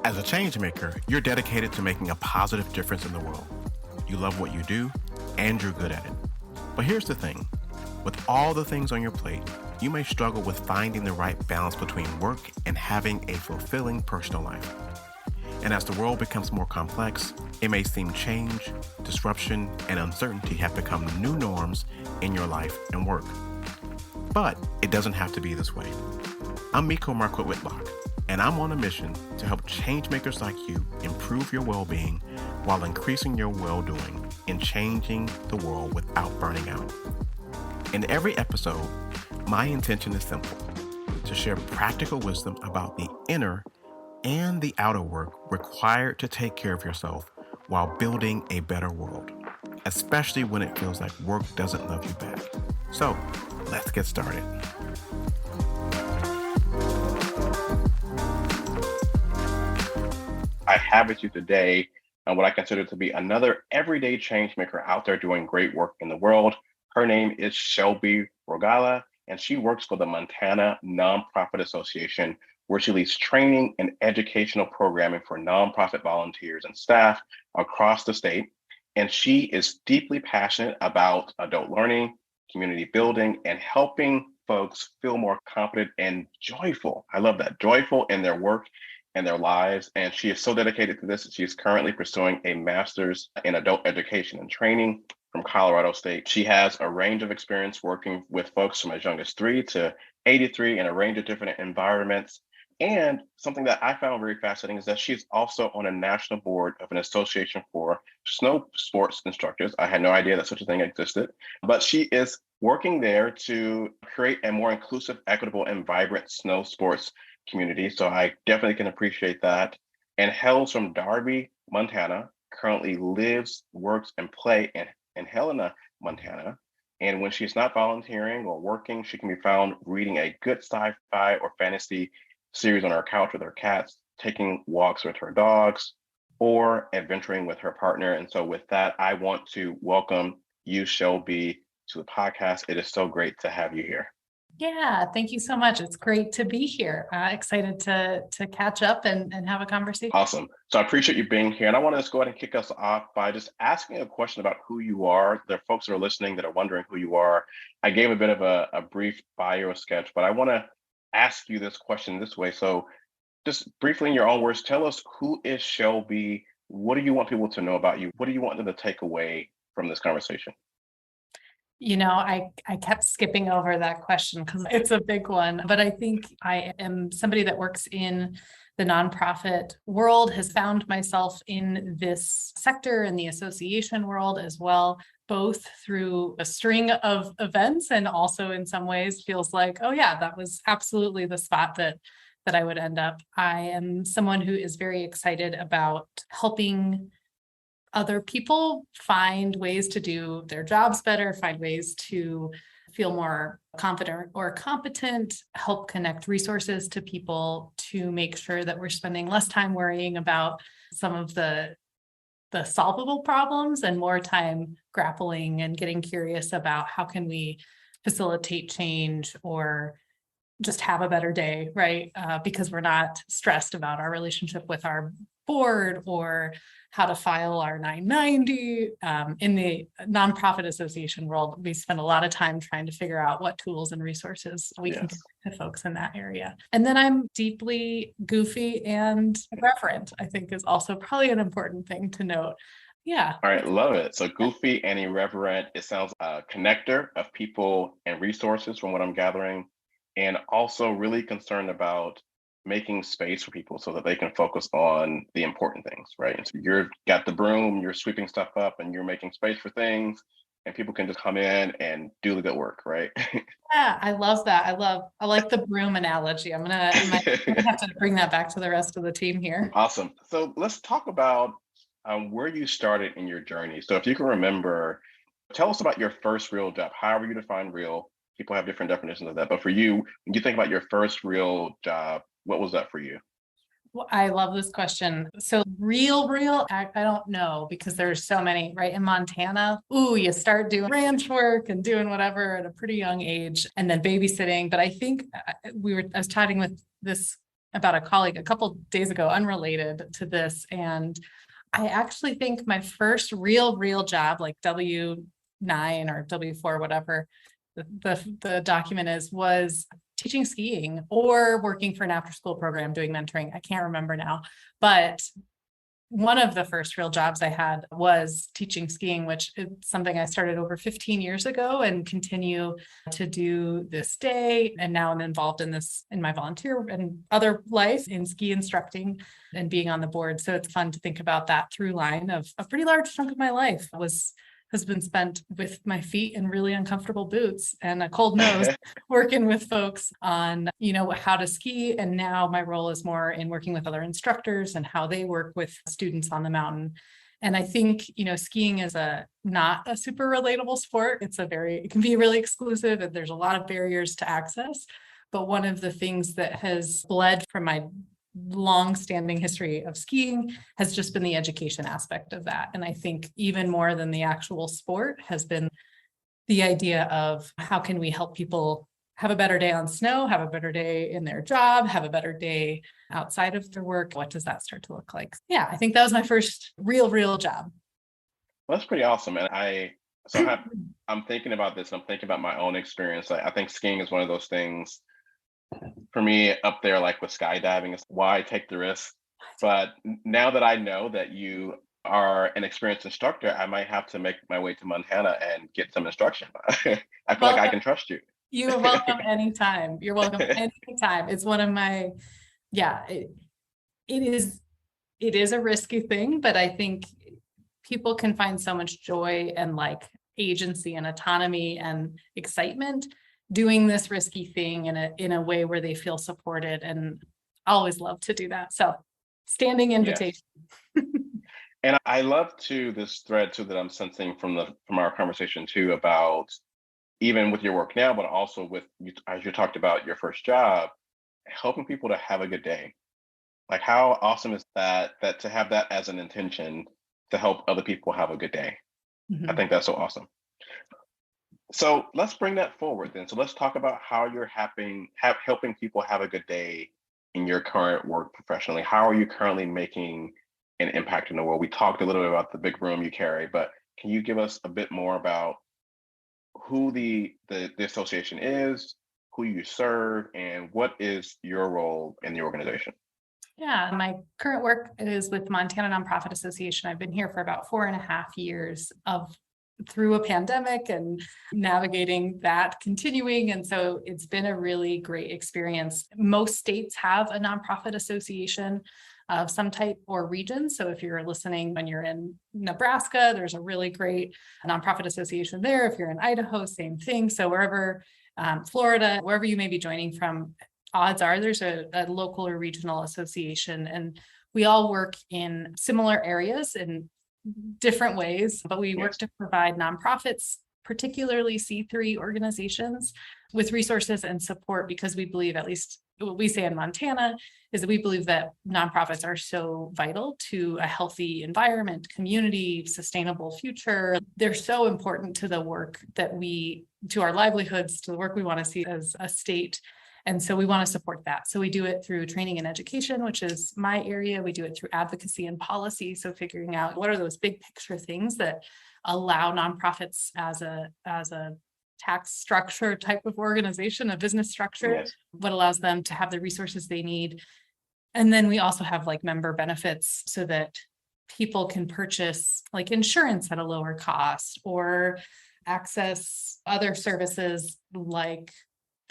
As a change maker, you're dedicated to making a positive difference in the world. You love what you do, and you're good at it. But here's the thing. With all the things on your plate, you may struggle with finding the right balance between work and having a fulfilling personal life. And as the world becomes more complex, it may seem change, disruption, and uncertainty have become new norms in your life and work. But it doesn't have to be this way. I'm Miko Marquette Whitlock, and I'm on a mission to help changemakers like you improve your well-being while increasing your well-doing and changing the world without burning out. In every episode, my intention is simple: to share practical wisdom about the inner and the outer work required to take care of yourself while building a better world, especially when it feels like work doesn't love you back. So, let's get started. I have with you today what I consider to be another everyday change maker out there doing great work in the world. Her name is Shelby Rogala, and she works for the Montana Nonprofit Association, where she leads training and educational programming for nonprofit volunteers and staff across the state. And she is deeply passionate about adult learning, community building, and helping folks feel more confident and joyful. I love that, joyful in their work and their lives. And she is so dedicated to this. She's currently pursuing a master's in adult education and training from Colorado State. She has a range of experience working with folks from as young as 3 to 83 in a range of different environments. And something that I found very fascinating is that she's also on a national board of an association for snow sports instructors. I had no idea that such a thing existed, but she is working there to create a more inclusive, equitable, and vibrant snow sports community. So I definitely can appreciate that. And hails from Darby, Montana, currently lives, works, and play in Helena, Montana. And when she's not volunteering or working, she can be found reading a good sci-fi or fantasy series on her couch with her cats, taking walks with her dogs, or adventuring with her partner. And so with that, I want to welcome you, Shelby, to the podcast. It is so great to have you here. Yeah, thank you so much. It's great to be here. Excited to catch up and have a conversation. Awesome. So I appreciate you being here. And I want to just go ahead and kick us off by just asking a question about who you are. There are folks that are listening that are wondering who you are. I gave a bit of a brief bio sketch, but I want to ask you this question this way. So just briefly in your own words, tell us, who is Shelby? What do you want people to know about you? What do you want them to take away from this conversation? You know, I kept skipping over that question because it's a big one, but I think I am somebody that works in the nonprofit world, has found myself in this sector in the association world as well, both through a string of events and also in some ways feels like, oh yeah, that was absolutely the spot that I would end up. I am someone who is very excited about helping other people find ways to do their jobs better, find ways to feel more confident or competent, help connect resources to people to make sure that we're spending less time worrying about some of the solvable problems and more time grappling and getting curious about how can we facilitate change or just have a better day, right? Because we're not stressed about our relationship with our board or how to file our 990. In the nonprofit association world, we spend a lot of time trying to figure out what tools and resources we can give to folks in that area. And then I'm deeply goofy and irreverent, I think is also probably an important thing to note. Yeah. All right, love it. So goofy and irreverent, it sounds a connector of people and resources from what I'm gathering, and also really concerned about making space for people so that they can focus on the important things, right? And so you've got the broom, you're sweeping stuff up and you're making space for things, and people can just come in and do the good work, right? Yeah, I love that. I like the broom analogy. I'm gonna have to bring that back to the rest of the team here. Awesome. So let's talk about where you started in your journey. So if you can remember, tell us about your first real job, however you define real. People have different definitions of that. But for you, when you think about your first real job, what was that for you? Well, I love this question. So real, I don't know because there's so many, right? In Montana, ooh, you start doing ranch work and doing whatever at a pretty young age and then babysitting. But I think I was chatting with this about a colleague a couple days ago, unrelated to this. And I actually think my first real job, like W-9 or W-4, whatever the document is, was teaching skiing or working for an after school program doing mentoring. I can't remember now, but one of the first real jobs I had was teaching skiing, which is something I started over 15 years ago and continue to do this day. And now I'm involved in this in my volunteer and other life in ski instructing and being on the board. So it's fun to think about that through line of a pretty large chunk of my life has been spent with my feet in really uncomfortable boots and a cold nose working with folks on, how to ski. And now my role is more in working with other instructors and how they work with students on the mountain. And I think, skiing is not a super relatable sport. It can be really exclusive and there's a lot of barriers to access. But one of the things that has bled from my long-standing history of skiing has just been the education aspect of that. And I think even more than the actual sport has been the idea of how can we help people have a better day on snow, have a better day in their job, have a better day outside of their work. What does that start to look like? Yeah, I think that was my first real job. Well, that's pretty awesome. And I'm thinking about this. I'm thinking about my own experience. I think skiing is one of those things for me up there, like with skydiving, is why take the risk. But now that I know that you are an experienced instructor, I might have to make my way to Montana and get some instruction. I feel like I can trust you. You're welcome anytime. You're welcome anytime. It's one of my, it is a risky thing, but I think people can find so much joy and like agency and autonomy and excitement doing this risky thing in a way where they feel supported, and I always love to do that. So standing invitation. Yes. And I love this thread too that I'm sensing from our conversation too, about even with your work now, but also with, as you talked about your first job, helping people to have a good day. Like how awesome is that to have that as an intention to help other people have a good day. Mm-hmm. I think that's so awesome. So let's bring that forward then. So let's talk about how you're helping people have a good day in your current work professionally. How are you currently making an impact in the world? We talked a little bit about the big room you carry, but can you give us a bit more about who the association is, who you serve, and what is your role in the organization? Yeah, my current work is with Montana Nonprofit Association. I've been here for about 4.5 years through a pandemic and navigating that continuing. And so it's been a really great experience. Most states have a nonprofit association of some type or region. So if you're listening when you're in Nebraska, there's a really great nonprofit association there. If you're in Idaho, same thing. So wherever, Florida, wherever you may be joining from, odds are there's a local or regional association. And we all work in similar areas and different ways, but we work to provide nonprofits, particularly C3 organizations, with resources and support, because we believe, at least what we say in Montana, is that we believe that nonprofits are so vital to a healthy environment, community, sustainable future. They're so important to the work to our livelihoods, to the work we want to see as a state. And so we want to support that. So we do it through training and education, which is my area. We do it through advocacy and policy. So figuring out what are those big picture things that allow nonprofits as a tax structure type of organization, a business structure, what allows them to have the resources they need. And then we also have like member benefits so that people can purchase like insurance at a lower cost or access other services like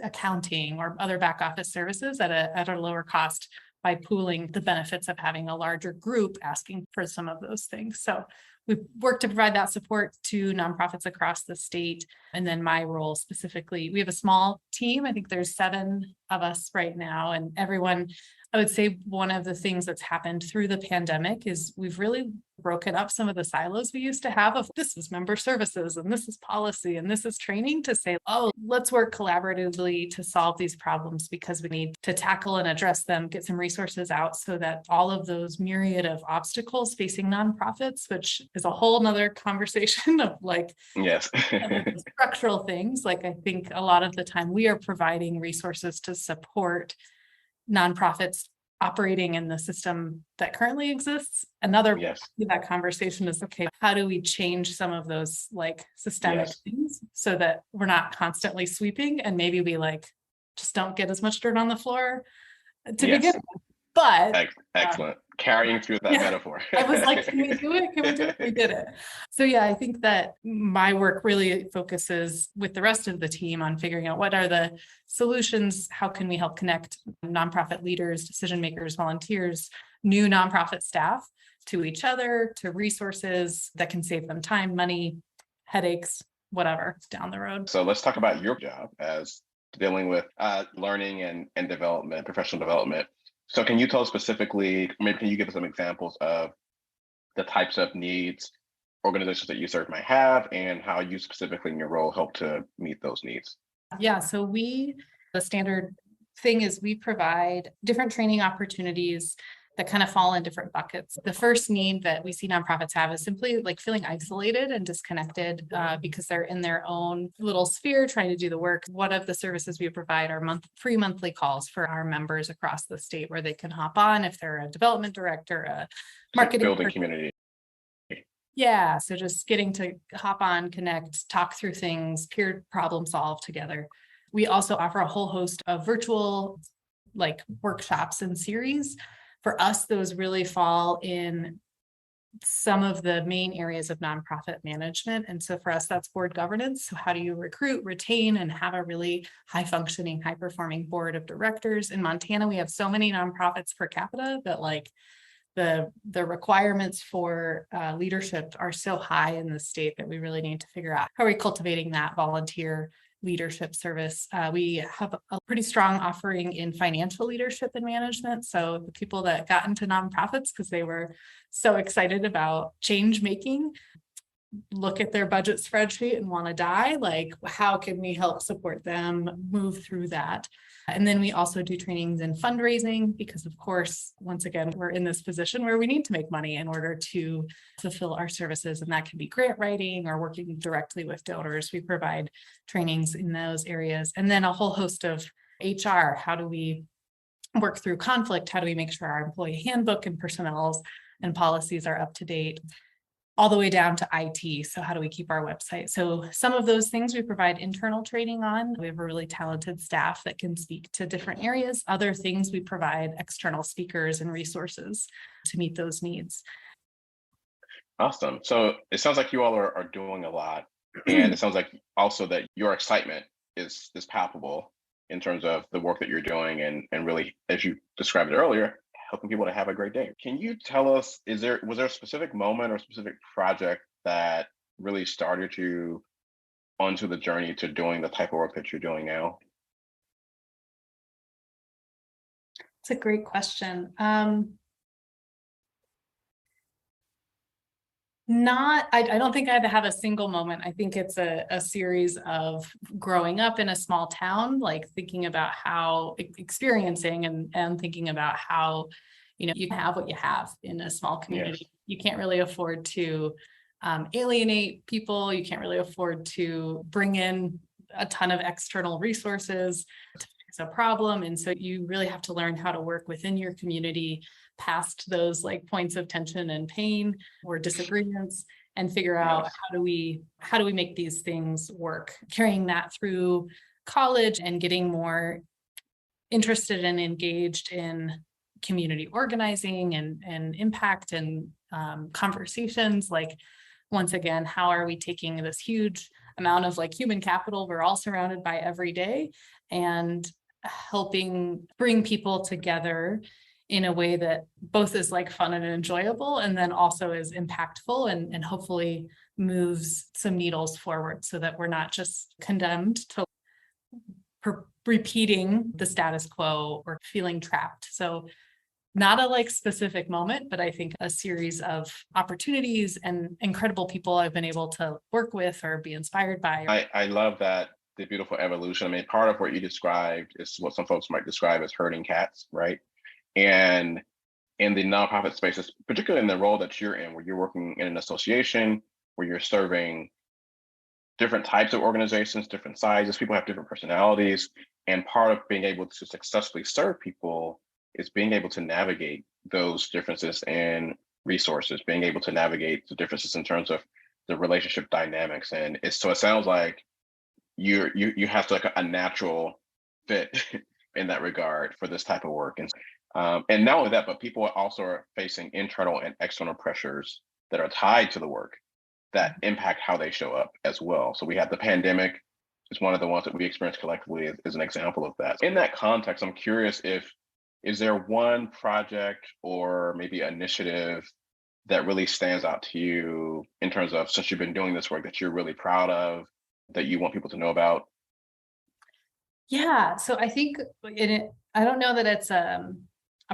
accounting or other back office services at a lower cost by pooling the benefits of having a larger group asking for some of those things. So we work to provide that support to nonprofits across the state. And then my role specifically, we have a small team. I think there's 7 of us right now, and everyone, I would say one of the things that's happened through the pandemic is we've really broken up some of the silos we used to have of this is member services and this is policy and this is training, to say, let's work collaboratively to solve these problems, because we need to tackle and address them, get some resources out so that all of those myriad of obstacles facing nonprofits, which is a whole nother conversation of like structural things. Like I think a lot of the time we are providing resources to support nonprofits operating in the system that currently exists. Another Yes. that conversation is, okay, how do we change some of those like systemic Yes. things so that we're not constantly sweeping, and maybe we like just don't get as much dirt on the floor to begin Yes. with. But Excellent. Carrying through that yeah, metaphor. I was like, can we do it? Can we do it? We did it. So yeah, I think that my work really focuses with the rest of the team on figuring out what are the solutions, how can we help connect nonprofit leaders, decision makers, volunteers, new nonprofit staff to each other, to resources that can save them time, money, headaches, whatever down the road. So let's talk about your job as dealing with learning and development, professional development. So can you tell us specifically, maybe can you give us some examples of the types of needs organizations that you serve might have, and how you specifically in your role help to meet those needs? Yeah, so the standard thing is we provide different training opportunities that kind of fall in different buckets. The first need that we see nonprofits have is simply like feeling isolated and disconnected because they're in their own little sphere trying to do the work. One of the services we provide are free monthly calls for our members across the state where they can hop on if they're a development director, a marketing Building person. community. Yeah, so just getting to hop on, connect, talk through things, peer problem solve together. We also offer a whole host of virtual like workshops and series. For us, those really fall in some of the main areas of nonprofit management. And so for us, that's board governance. So how do you recruit, retain, and have a really high functioning, high performing board of directors? In Montana, we have so many nonprofits per capita that like the requirements for leadership are so high in the state that we really need to figure out how are we cultivating that volunteer leadership service. We have a pretty strong offering in financial leadership and management. So the people that got into nonprofits because they were so excited about change making, look at their budget spreadsheet and want to die, like how can we help support them move through that? And then we also do trainings in fundraising because of course, once again, we're in this position where we need to make money in order to fulfill our services. And that can be grant writing or working directly with donors. We provide trainings in those areas. And then a whole host of HR. How do we work through conflict? How do we make sure our employee handbook and personnel and policies are up to date? All the way down to IT. So how do we keep our website? So some of those things we provide internal training on. We have a really talented staff that can speak to different areas. Other things we provide external speakers and resources to meet those needs. Awesome. So it sounds like you all are doing a lot. And it sounds like also that your excitement is palpable in terms of the work that you're doing and really, as you described it earlier, helping people to have a great day. Can you tell us, was there a specific moment or specific project that really started you onto the journey to doing the type of work that you're doing now? It's a great question. I don't think I have a single moment. I think it's a series of growing up in a small town, like thinking about how experiencing and thinking about how, you have what you have in a small community. Yes. You can't really afford to alienate people. You can't really afford to bring in a ton of external resources to fix a problem. And so you really have to learn how to work within your community past those like points of tension and pain or disagreements and figure out how do we make these things work, carrying that through college and getting more interested and engaged in community organizing and impact and conversations. Like, once again, how are we taking this huge amount of like human capital we're all surrounded by every day and helping bring people together in a way that both is like fun and enjoyable, and then also is impactful and hopefully moves some needles forward so that we're not just condemned to repeating the status quo or feeling trapped. So not a like specific moment, but I think a series of opportunities and incredible people I've been able to work with or be inspired by. I love that, the beautiful evolution. I mean, part of what you described is what some folks might describe as herding cats, right? And in the nonprofit spaces, particularly in the role that you're in, where you're working in an association, where you're serving different types of organizations, different sizes, people have different personalities. And part of being able to successfully serve people is being able to navigate those differences in resources, being able to navigate the differences in terms of the relationship dynamics. And it's so it sounds like you have to like a natural fit in that regard for this type of work. And not only that, but people also are facing internal and external pressures that are tied to the work that impact how they show up as well. So we have the pandemic is one of the ones that we experienced collectively as an example of that. In that context, I'm curious if is there one project or maybe initiative that really stands out to you in terms of since you've been doing this work that you're really proud of, that you want people to know about? Yeah, so I think I don't know that it's a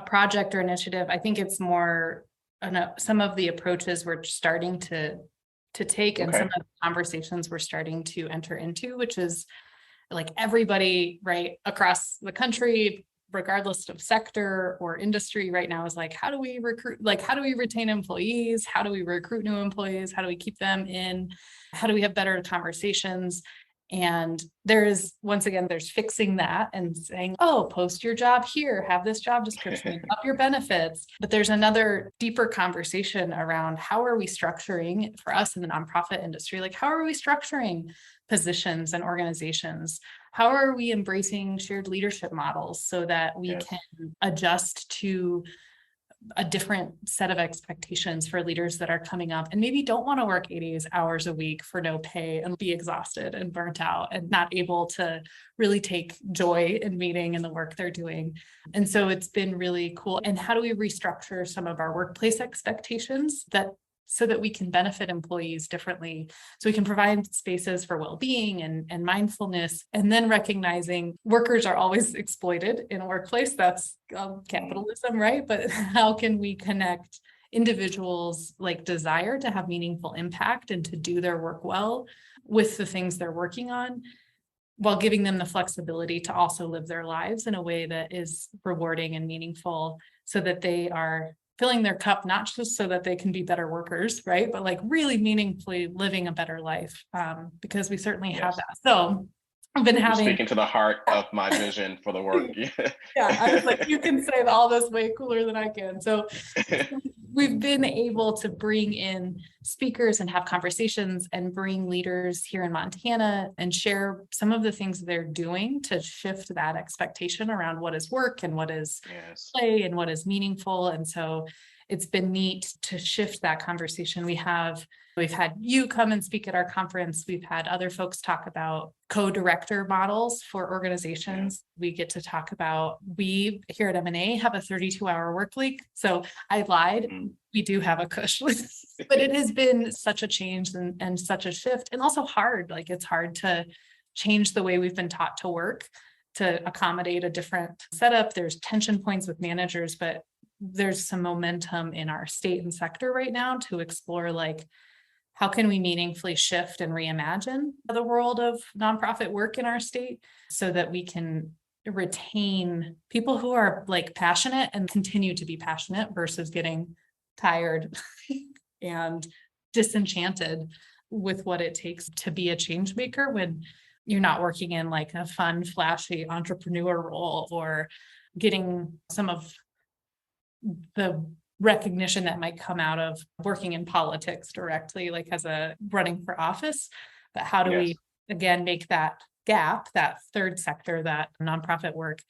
project or initiative. I think it's more, some of the approaches we're starting to take and some Okay. of the conversations we're starting to enter into, which is like everybody right across the country, regardless of sector or industry right now is like, how do we recruit? Like, how do we retain employees? How do we recruit new employees? How do we keep them in? How do we have better conversations? And once again, there's fixing that and saying, oh, post your job here, have this job description, up your benefits. But there's another deeper conversation around how are we structuring for us in the nonprofit industry? Like, how are we structuring positions and organizations? How are we embracing shared leadership models so that we Yes. can adjust to a different set of expectations for leaders that are coming up and maybe don't want to work 80 hours a week for no pay and be exhausted and burnt out and not able to really take joy in meeting and the work they're doing. And so it's been really cool. And how do we restructure some of our workplace expectations so that we can benefit employees differently, so we can provide spaces for well-being and mindfulness, and then recognizing workers are always exploited in a workplace. That's capitalism, right? But how can we connect individuals' like desire to have meaningful impact and to do their work well with the things they're working on, while giving them the flexibility to also live their lives in a way that is rewarding and meaningful, so that they are filling their cup, not just so that they can be better workers, right? But like really meaningfully living a better life, because we certainly have Yes. that. So I've been You're having, speaking to the heart of my vision for the work. yeah, I was like, you can say all this way cooler than I can. So we've been able to bring in speakers and have conversations and bring leaders here in Montana and share some of the things they're doing to shift that expectation around what is work and what is Yes. play and what is meaningful. And so it's been neat to shift that conversation. We've had you come and speak at our conference. We've had other folks talk about co-director models for organizations. Yeah. We get to talk about, we here at M&A have a 32-hour work week. So I lied. Mm-hmm. We do have a cushion, but it has been such a change and such a shift, and also hard. Like, it's hard to change the way we've been taught to work to accommodate a different setup. There's tension points with managers, but there's some momentum in our state and sector right now to explore, like, how can we meaningfully shift and reimagine the world of nonprofit work in our state so that we can retain people who are like passionate and continue to be passionate versus getting tired and disenchanted with what it takes to be a change maker when you're not working in like a fun, flashy entrepreneur role or getting some of the recognition that might come out of working in politics directly, like as a running for office. But how do we, again, make that gap, that third sector, that nonprofit work,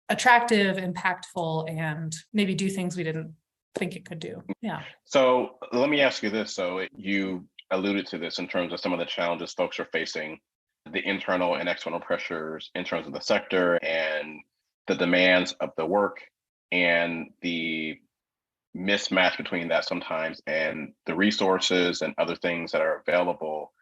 attractive, impactful, and maybe do things we didn't think it could do? Yeah. So let me ask you this. So you alluded to this in terms of some of the challenges folks are facing, the internal and external pressures in terms of the sector and the demands of the work, and the mismatch between that sometimes and the resources and other things that are available.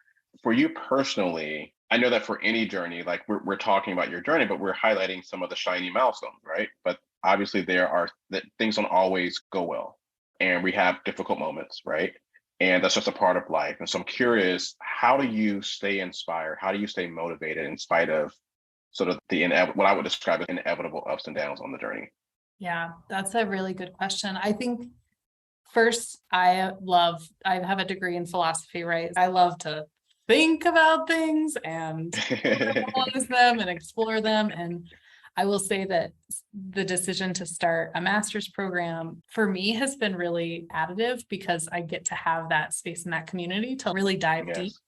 For you personally, I know that for any journey, like we're talking about your journey, but we're highlighting some of the shiny milestones, right? But obviously there are that things don't always go well, and we have difficult moments, right? And that's just a part of life. And so I'm curious, how do you stay inspired? How do you stay motivated in spite of sort of what I would describe as inevitable ups and downs on the journey? Yeah, that's a really good question. I think first, I have a degree in philosophy, right? I love to think about things and analyze them and explore them. And I will say that the decision to start a master's program for me has been really additive because I get to have that space in that community to really dive deep Yes.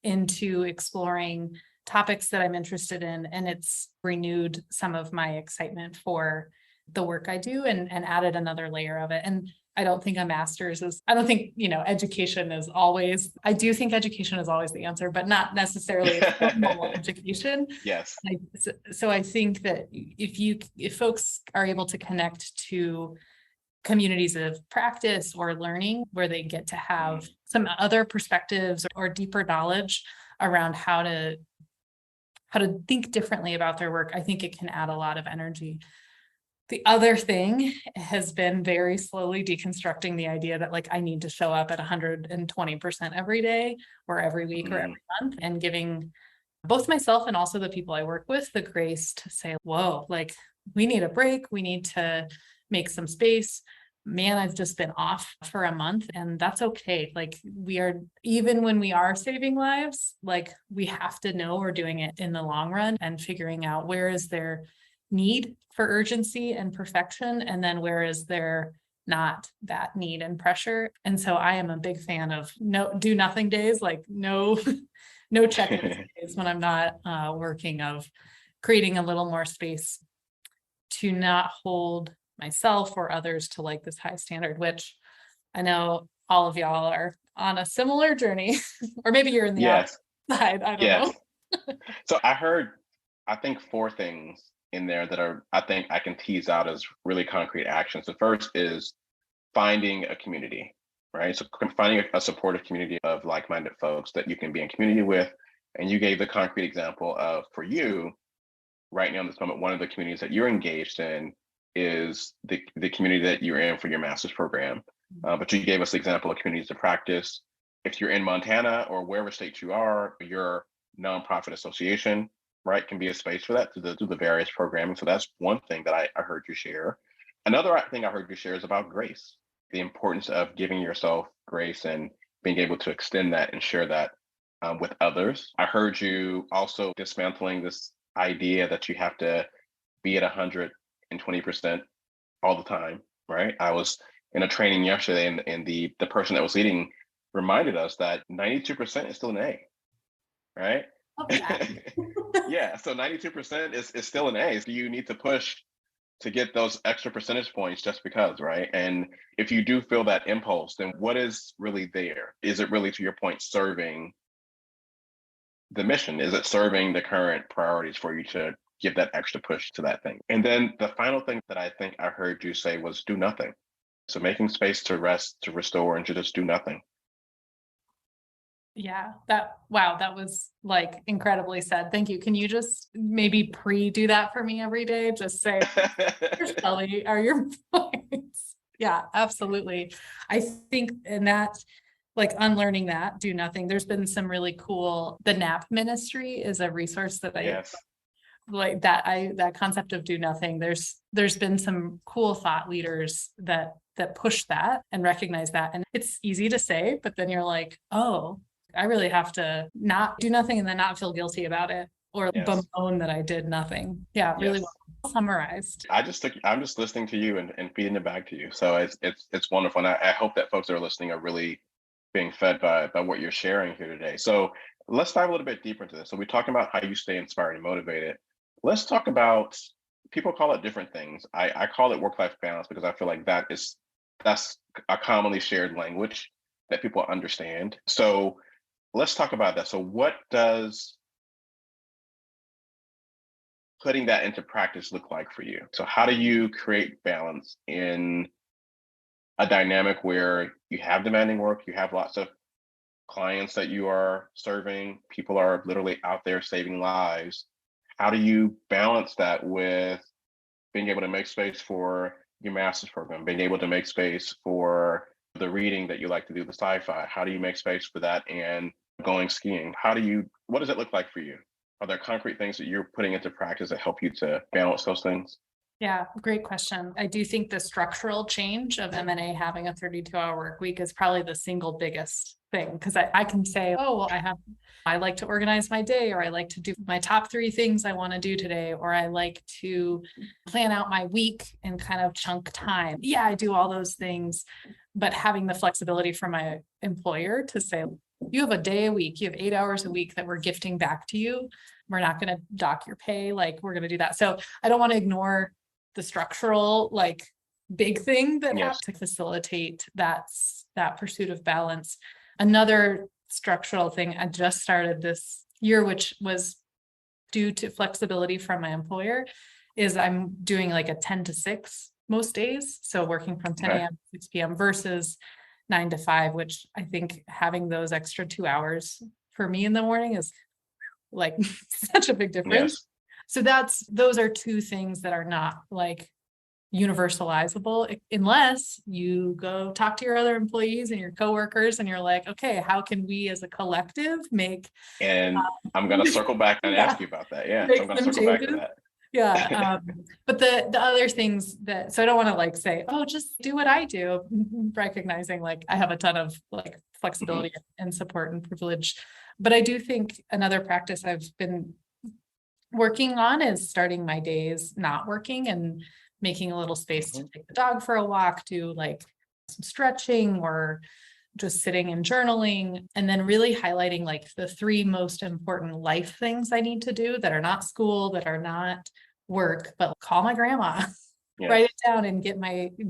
into exploring topics that I'm interested in. And it's renewed some of my excitement for the work I do and added another layer of it. And I don't think a master's is, I don't think, education is always, I do think education is always the answer, but not necessarily formal education. Yes. So I think that if folks are able to connect to communities of practice or learning where they get to have some other perspectives or deeper knowledge around how to think differently about their work, I think it can add a lot of energy. The other thing has been very slowly deconstructing the idea that like I need to show up at 120% every day or every week or every month, and giving both myself and also the people I work with the grace to say, whoa, like we need a break. We need to make some space. Man, I've just been off for a month and that's okay. Like even when we are saving lives, like we have to know we're doing it in the long run and figuring out where is there need for urgency and perfection, and then where is there not that need and pressure. And so I am a big fan of no do nothing days, like no checklist days when I'm not working, of creating a little more space to not hold myself or others to like this high standard, which I know all of y'all are on a similar journey, or maybe you're in the opposite Yes. side. I don't Yes. know. So I think four things in there that I think I can tease out as really concrete actions. The first is finding a community, right? So finding a supportive community of like-minded folks that you can be in community with. And you gave the concrete example of, for you, right now in this moment, one of the communities that you're engaged in is the community that you're in for your master's program. But you gave us the example of communities of practice. If you're in Montana or wherever state you are, your nonprofit association, right, can be a space for that through the various programming. So that's one thing that I heard you share. Another thing I heard you share is about grace, the importance of giving yourself grace and being able to extend that and share that with others. I heard you also dismantling this idea that you have to be at 120% all the time, right? I was in a training yesterday, and the person that was leading reminded us that 92% is still an A, right? Love that. Yeah, so 92% is still an A. So you need to push to get those extra percentage points just because, right? And if you do feel that impulse, then what is really there? Is it really, to your point, serving the mission? Is it serving the current priorities for you to give that extra push to that thing? And then the final thing that I think I heard you say was do nothing. So making space to rest, to restore, and to just do nothing. Yeah, that was like incredibly said. Thank you. Can you just maybe do that for me every day? Just say, here's Shelley, are your points? Yeah, absolutely. I think in that, like unlearning that, do nothing. There's been some really cool, the NAP ministry is a resource that I Yes. like, that concept of do nothing. There's been some cool thought leaders that push that and recognize that. And it's easy to say, but then you're like, oh, I really have to not do nothing and then not feel guilty about it or Yes. bemoan that I did nothing. Yeah, really Yes. well summarized. I'm just listening to you and feeding it back to you. So it's wonderful. And I hope that folks that are listening are really being fed by what you're sharing here today. So let's dive a little bit deeper into this. So we're talking about how you stay inspired and motivated. Let's talk about, people call it different things. I call it work-life balance because I feel like that's a commonly shared language that people understand. So let's talk about that. So what does putting that into practice look like for you? So how do you create balance in a dynamic where you have demanding work, you have lots of clients that you are serving, people are literally out there saving lives? How do you balance that with being able to make space for your master's program, being able to make space for the reading that you like to do, the sci-fi? How do you make space for that and going skiing? What does it look like for you? Are there concrete things that you're putting into practice that help you to balance those things? Yeah, great question. I do think the structural change of M&A having a 32-hour work week is probably the single biggest thing. Because I can say, oh, well, I like to organize my day, or I like to do my top 3 things I want to do today, or I like to plan out my week and kind of chunk time. Yeah, I do all those things, but having the flexibility from my employer to say, you have a day a week, you have 8 hours a week that we're gifting back to you. We're not going to dock your pay. Like, we're going to do that. So I don't want to ignore the structural, like, big thing that Yes. to facilitate that pursuit of balance. Another structural thing I just started this year, which was due to flexibility from my employer, is I'm doing like a 10 to 6 most days. So working from 10 Okay. a.m. to 6 p.m. versus 9 to 5, which I think having those extra 2 hours for me in the morning is like such a big difference. Yes. So those are 2 things that are not like universalizable unless you go talk to your other employees and your coworkers and you're like, okay, how can we as a collective make And I'm going to circle back and yeah, ask you about that. Yeah. So I'm make going to some circle back to changes? that. Yeah. But the other things that, so I don't want to like say, oh, just do what I do, recognizing like I have a ton of like flexibility and support and privilege. But I do think another practice I've been working on is starting my days not working and making a little space to take the dog for a walk, do like some stretching or just sitting and journaling, and then really highlighting like the 3 most important life things I need to do that are not school, that are not work, but call my grandma, write Yes. it down and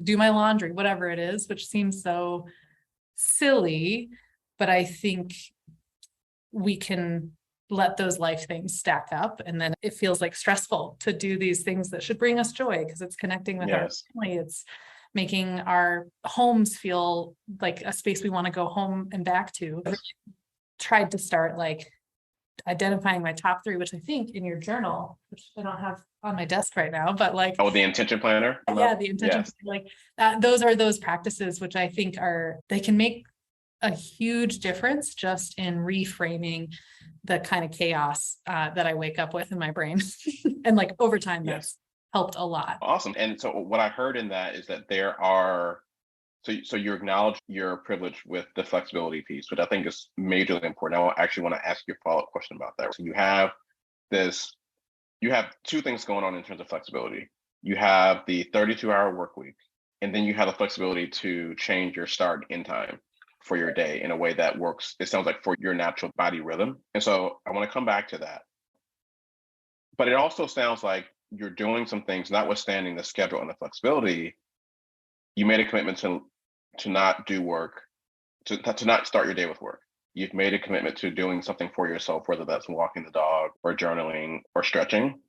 do my laundry, whatever it is, which seems so silly, but I think we can let those life things stack up, and then it feels like stressful to do these things that should bring us joy because it's connecting with our Yes. family. It's making our homes feel like a space we want to go home and back to. I tried to start like identifying my top 3, which I think in your journal, which I don't have on my desk right now, but like, Oh, the intention planner. yeah, the intention, Yes. like that, those are those practices, which I think they can make a huge difference just in reframing the kind of chaos that I wake up with in my brain. And like over time, Yes. that's helped a lot. Awesome. And so what I heard in that is that so you acknowledge your privilege with the flexibility piece, which I think is majorly important. I actually want to ask you a follow-up question about that. So you have 2 things going on in terms of flexibility. You have the 32-hour work week, and then you have the flexibility to change your start and end time for your day in a way that works, it sounds like, for your natural body rhythm. And so I want to come back to that. But it also sounds like you're doing some things, notwithstanding the schedule and the flexibility. You made a commitment to not do work, to not start your day with work. You've made a commitment to doing something for yourself, whether that's walking the dog or journaling or stretching.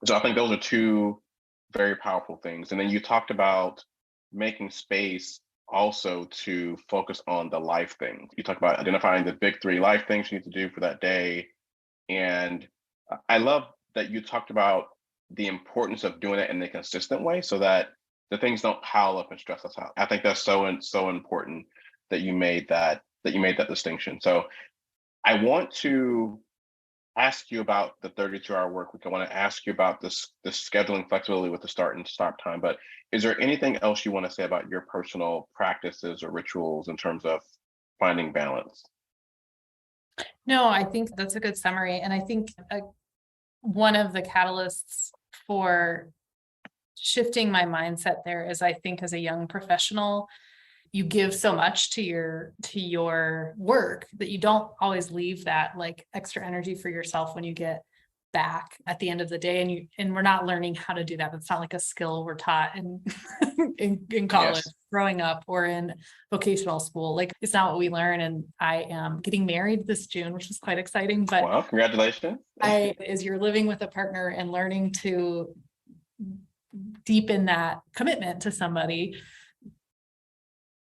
So I think those are 2 very powerful things. And then you talked about making space also to focus on the life things. You talk about identifying the big 3 life things you need to do for that day. And I love that you talked about the importance of doing it in a consistent way so that the things don't pile up and stress us out. I think that's so important that you made that distinction. So I want to ask you about the 32-hour work week. I want to ask you about this scheduling flexibility with the start and stop time. But is there anything else you want to say about your personal practices or rituals in terms of finding balance? No, I think that's a good summary. And I think one of the catalysts for shifting my mindset there is, I think as a young professional, you give so much to your work that you don't always leave that like extra energy for yourself when you get back at the end of the day. And we're not learning how to do that. It's not like a skill we're taught in in college, Yes. growing up, or in vocational school. Like, it's not what we learn. And I am getting married this June, which is quite exciting. But Well, congratulations. as you're living with a partner and learning to deepen that commitment to somebody,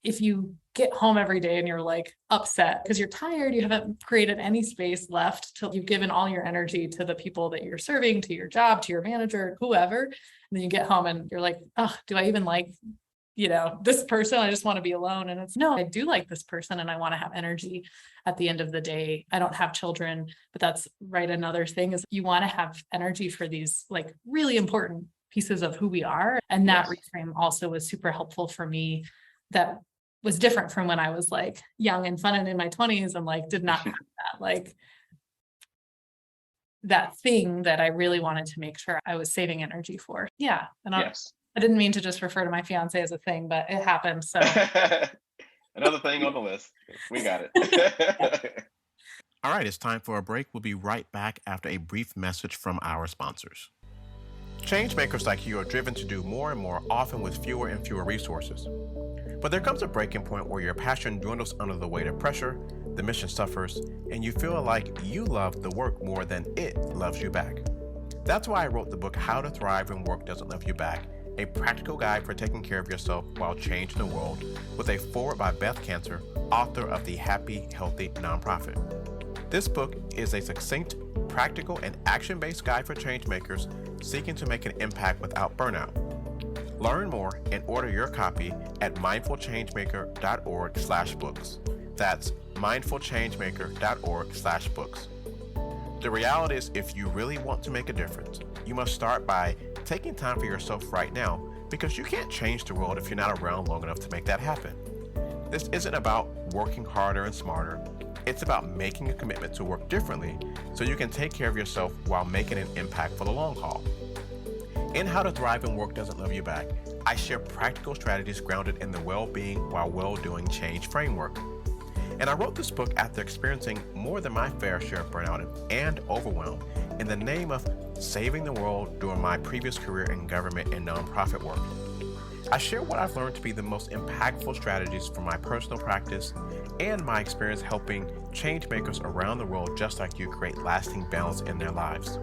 if you get home every day and you're like upset because you're tired, you haven't created any space left till you've given all your energy to the people that you're serving, to your job, to your manager, whoever. And then you get home and you're like, oh, do I even like, this person? I just want to be alone. And it's no, I do like this person and I want to have energy at the end of the day. I don't have children, but that's right. Another thing is you want to have energy for these like really important pieces of who we are. And that Yes. reframe also was super helpful for me. That was different from when I was like young and fun and in my 20s and like did not have that, like that thing that I really wanted to make sure I was saving energy for. Yeah. And Yes. I didn't mean to just refer to my fiance as a thing, but it happened. So Another thing on the list. We got it. All right, it's time for a break. We'll be right back after a brief message from our sponsors. Changemakers like you are driven to do more and more, often with fewer and fewer resources. But there comes a breaking point where your passion dwindles under the weight of pressure, the mission suffers, and you feel like you love the work more than it loves you back. That's why I wrote the book How to Thrive When Work Doesn't Love You Back, a practical guide for taking care of yourself while changing the world, with a foreword by Beth Cancer, author of the Happy Healthy Nonprofit. This book is a succinct, practical, and action-based guide for changemakers seeking to make an impact without burnout. Learn more and order your copy at mindfulchangemaker.org/books. That's mindfulchangemaker.org/books. The reality is, if you really want to make a difference, you must start by taking time for yourself right now, because you can't change the world if you're not around long enough to make that happen. This isn't about working harder and smarter. It's about making a commitment to work differently so you can take care of yourself while making an impact for the long haul. In How to Thrive When Work Doesn't Love You Back, I share practical strategies grounded in the well-being while well-doing change framework. And I wrote this book after experiencing more than my fair share of burnout and overwhelm in the name of saving the world during my previous career in government and nonprofit work. I share what I've learned to be the most impactful strategies from my personal practice and my experience helping change makers around the world just like you create lasting balance in their lives.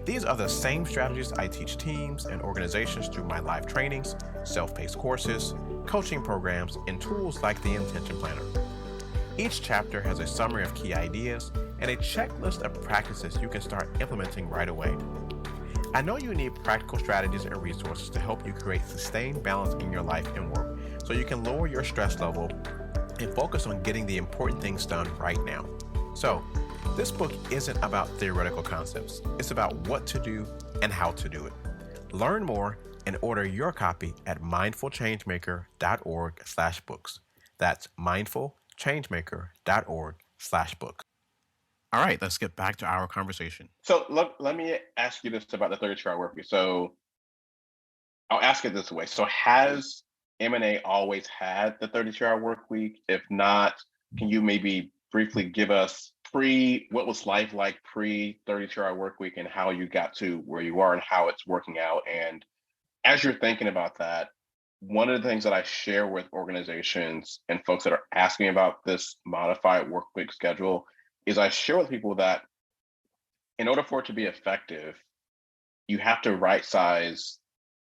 These are the same strategies I teach teams and organizations through my live trainings, self-paced courses, coaching programs, and tools like the Intention Planner. Each chapter has a summary of key ideas and a checklist of practices you can start implementing right away. I know you need practical strategies and resources to help you create sustained balance in your life and work so you can lower your stress level and focus on getting the important things done right now. So, this book isn't about theoretical concepts. It's about what to do and how to do it. Learn more and order your copy at mindfulchangemaker.org/books. That's mindfulchangemaker.org/books. All right, let's get back to our conversation. So let me ask you this about the 32-hour work week. So I'll ask it this way. So has M&A always had the 32-hour work week? If not, can you maybe briefly give us what was life like pre 32-hour work week and how you got to where you are and how it's working out? And as you're thinking about that, one of the things that I share with organizations and folks that are asking about this modified work week schedule is I share with people that in order for it to be effective, you have to right size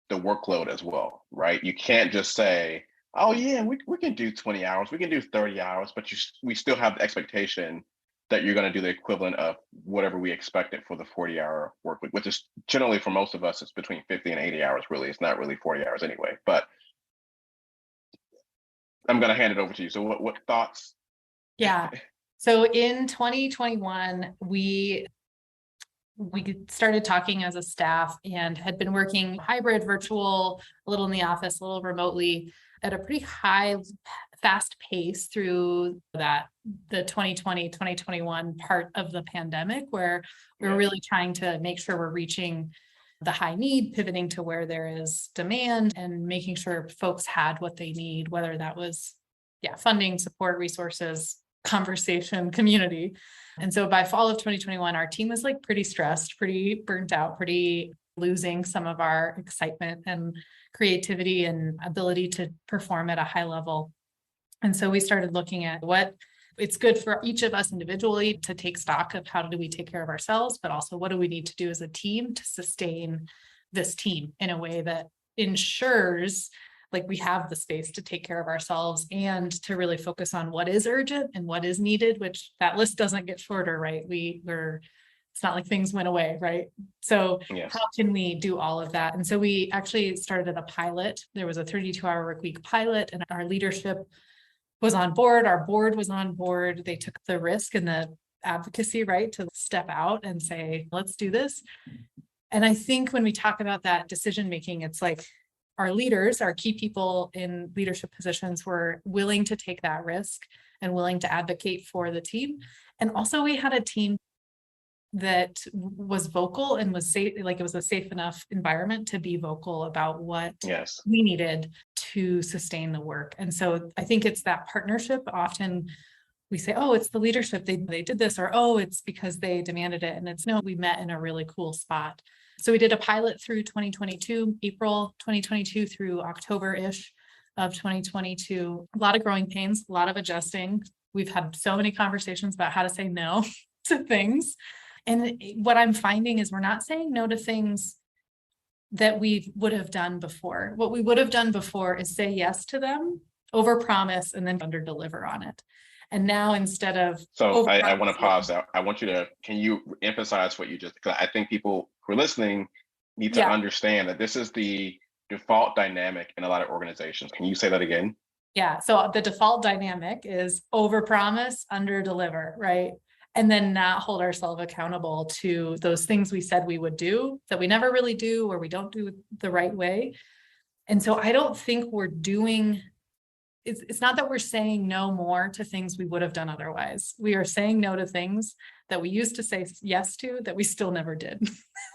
the workload as well, right? You can't just say, oh yeah, we can do 20 hours, we can do 30 hours, but we still have the expectation that you're going to do the equivalent of whatever we expected for the 40-hour work week, which is generally for most of us, it's between 50 and 80 hours, really. It's not really 40 hours anyway, but I'm going to hand it over to you. So what thoughts? yeah. So in 2021, we started talking as a staff and had been working hybrid, virtual, a little in the office, a little remotely at a pretty high, fast pace through the 2020, 2021 part of the pandemic, where we're really trying to make sure we're reaching the high need, pivoting to where there is demand and making sure folks had what they need, whether that was funding, support, resources, conversation, community. And so by fall of 2021, our team was like pretty stressed, pretty burnt out, pretty losing some of our excitement and creativity and ability to perform at a high level. And so we started looking at what it's good for each of us individually to take stock of how do we take care of ourselves, but also what do we need to do as a team to sustain this team in a way that ensures like we have the space to take care of ourselves and to really focus on what is urgent and what is needed, which that list doesn't get shorter, right? It's not like things went away, right? So how can we do all of that? And so we actually started a pilot. There was a 32-hour work week pilot, and our leadership was on board. Our board was on board. They took the risk and the advocacy, right, to step out and say, let's do this. And I think when we talk about that decision making, it's like our leaders, our key people in leadership positions were willing to take that risk and willing to advocate for the team. And also we had a team that was vocal and was safe, like it was a safe enough environment to be vocal about what Yes. we needed to sustain the work. And so I think it's that partnership. Often we say, oh, it's the leadership, they did this, or oh, it's because they demanded it. And it's no, we met in a really cool spot. So we did a pilot through 2022, April 2022 through October-ish of 2022. A lot of growing pains, a lot of adjusting. We've had so many conversations about how to say no to things. And what I'm finding is we're not saying no to things that we would have done before. What we would have done before is say yes to them, overpromise, and then underdeliver on it. And now instead of So I want to pause out. I want you to, can you emphasize what you just, because I think people who are listening need to understand that this is the default dynamic in a lot of organizations. Can you say that again? Yeah. So the default dynamic is overpromise, underdeliver, right? And then not hold ourselves accountable to those things we said we would do that we never really do, or we don't do the right way. And so I don't think we're doing, it's not that we're saying no more to things we would have done otherwise. We are saying no to things that we used to say yes to that we still never did.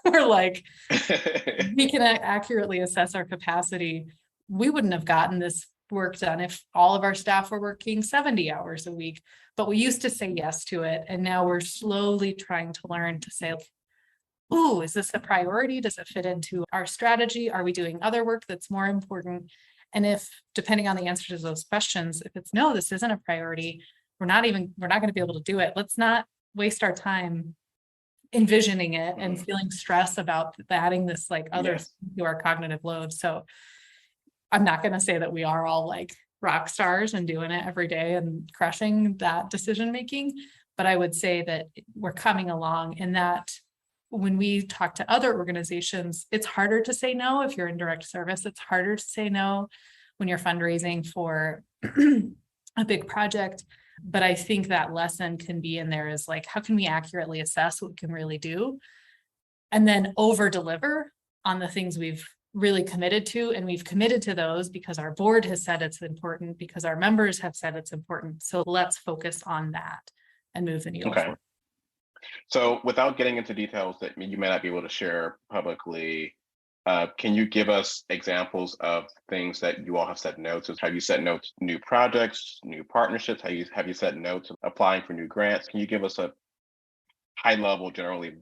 We're like, we can accurately assess our capacity. We wouldn't have gotten this work done if all of our staff were working 70 hours a week, but we used to say yes to it. And now we're slowly trying to learn to say, ooh, is this a priority? Does it fit into our strategy? Are we doing other work that's more important? And if, depending on the answer to those questions, if it's no, this isn't a priority, we're not going to be able to do it. Let's not waste our time envisioning it and feeling stress about adding this like other to our cognitive load. So I'm not going to say that we are all like rock stars and doing it every day and crushing that decision making, but I would say that we're coming along, and that when we talk to other organizations, it's harder to say no if you're in direct service. It's harder to say no when you're fundraising for a big project. But I think that lesson can be in there is like, how can we accurately assess what we can really do and then over deliver on the things we've really committed to. And we've committed to those because our board has said it's important, because our members have said it's important. So let's focus on that and move the needle. Okay. So without getting into details that you may not be able to share publicly, can you give us examples of things that you all have said no to? Have you said no to new projects, new partnerships? Have you said no to applying for new grants? Can you give us a high level, generally,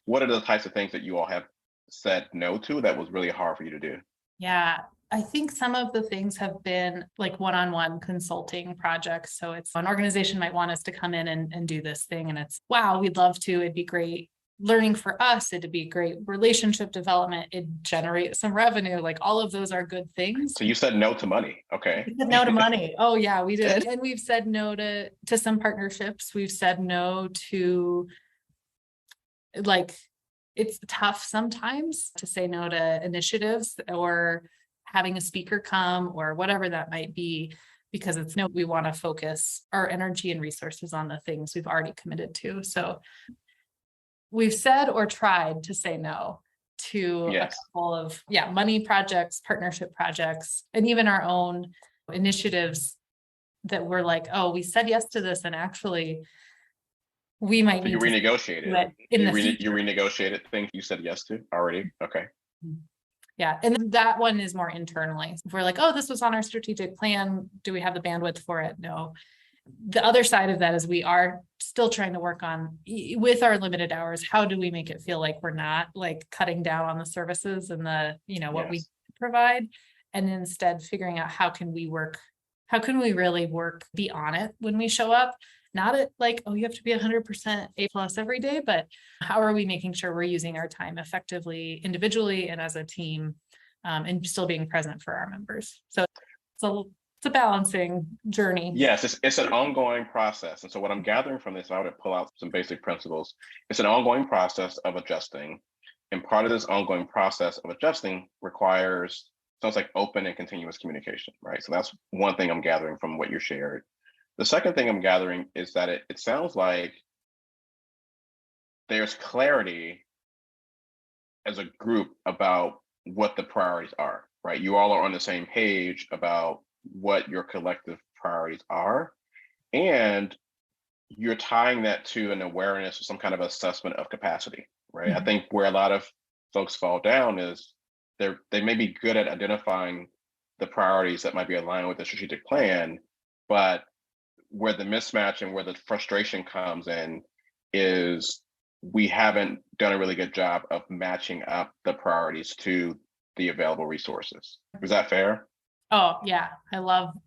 what are the types of things that you all have said no to that was really hard for you to do? Yeah, I think some of the things have been like one-on-one consulting projects. So it's an organization might want us to come in and do this thing. And it's, wow, we'd love to. It'd be great learning for us. It'd be great relationship development. It'd generate some revenue. Like all of those are good things. So you said no to money. Okay. We said no to money. Oh yeah, we did. And we've said no to some partnerships. We've said no to, like, it's tough sometimes to say no to initiatives or having a speaker come or whatever that might be, because it's no, we want to focus our energy and resources on the things we've already committed to. So we've said or tried to say no to a couple of money projects, partnership projects, and even our own initiatives that we're like, oh, we said yes to this, and actually we might need you renegotiated you renegotiated things you said yes to already. Okay. Yeah. And that one is more internally. If we're like, oh, this was on our strategic plan, do we have the bandwidth for it? No. The other side of that is we are still trying to work on, with our limited hours, how do we make it feel like we're not like cutting down on the services and the, what we provide, and instead figuring out how can we really work, be on it when we show up. Not at like, oh, you have to be 100% A+ every day, but how are we making sure we're using our time effectively, individually and as a team, and still being present for our members. So it's a balancing journey. Yes, it's an ongoing process. And so what I'm gathering from this, I would pull out some basic principles. It's an ongoing process of adjusting. And part of this ongoing process of adjusting sounds like open and continuous communication, right? So that's one thing I'm gathering from what you shared. The second thing I'm gathering is that it sounds like there's clarity as a group about what the priorities are, right? You all are on the same page about what your collective priorities are. And you're tying that to an awareness or some kind of assessment of capacity, right? I Mhm. think where a lot of folks fall down is they may be good at identifying the priorities that might be aligned with the strategic plan, but where the mismatch and where the frustration comes in is we haven't done a really good job of matching up the priorities to the available resources. Is that fair? Oh, yeah,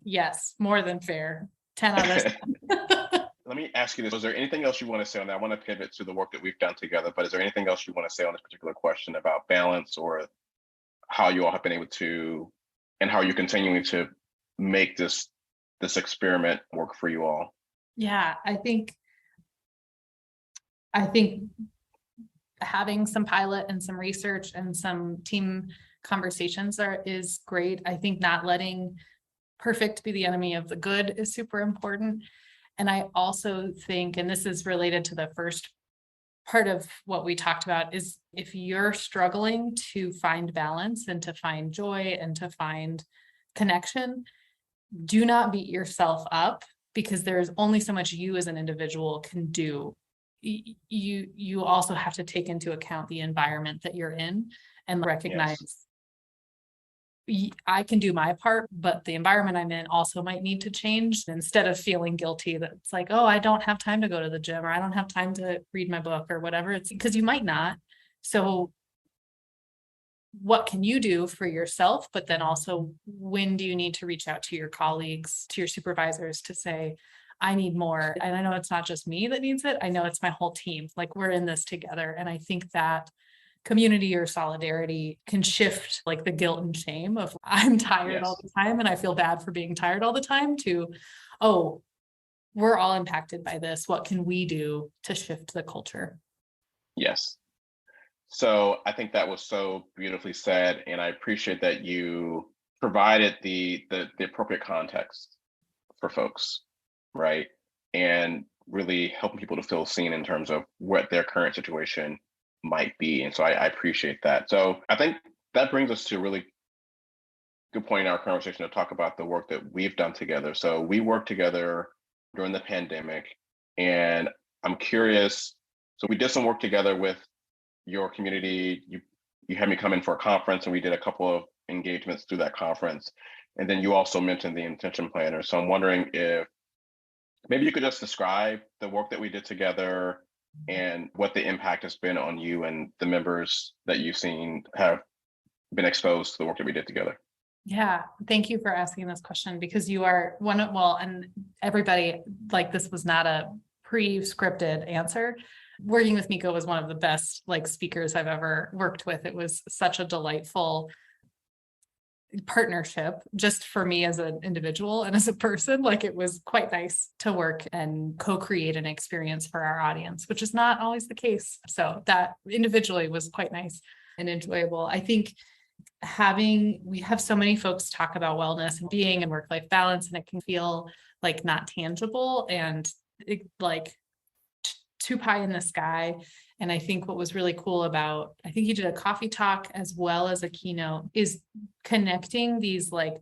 yes, more than fair. 10 out of 10. Let me ask you this. Is there anything else you want to say on that? I want to pivot to the work that we've done together, but is there anything else you want to say on this particular question about balance or how you all have been able to, and how you're continuing to make this experiment work for you all? Yeah, I think having some pilot and some research and some team conversations is great. I think not letting perfect be the enemy of the good is super important. And I also think, and this is related to the first part of what we talked about, is if you're struggling to find balance and to find joy and to find connection, do not beat yourself up, because there's only so much you as an individual can do. You also have to take into account the environment that you're in and recognize Yes. I can do my part, but the environment I'm in also might need to change, instead of feeling guilty that it's like, oh, I don't have time to go to the gym, or I don't have time to read my book or whatever. It's because you might not. So what can you do for yourself? But then also, when do you need to reach out to your colleagues, to your supervisors to say, I need more? And I know it's not just me that needs it. I know it's my whole team. Like, we're in this together. And I think that community or solidarity can shift like the guilt and shame of I'm tired all Yes. the time and I feel bad for being tired all the time to, oh, we're all impacted by this. What can we do to shift the culture? Yes. So I think that was so beautifully said, and I appreciate that you provided the appropriate context for folks, right? And really helping people to feel seen in terms of what their current situation might be. And so I appreciate that. So I think that brings us to a really good point in our conversation to talk about the work that we've done together. So we worked together during the pandemic, and I'm curious. So we did some work together with your community. You had me come in for a conference, and we did a couple of engagements through that conference. And then you also mentioned the intention planner. So I'm wondering if maybe you could just describe the work that we did together and what the impact has been on you and the members that you've seen have been exposed to the work that we did together. Yeah, thank you for asking this question, because you are one of, well, and everybody, like, this was not a pre-scripted answer. Working with Miko was one of the best like speakers I've ever worked with. It was such a delightful partnership just for me as an individual and as a person. Like, it was quite nice to work and co-create an experience for our audience, which is not always the case. So that individually was quite nice and enjoyable. I think we have so many folks talk about wellness and being and work-life balance, and it can feel like not tangible and like too pie in the sky. And I think what was really cool about, I think you did a coffee talk as well as a keynote, is connecting these, like,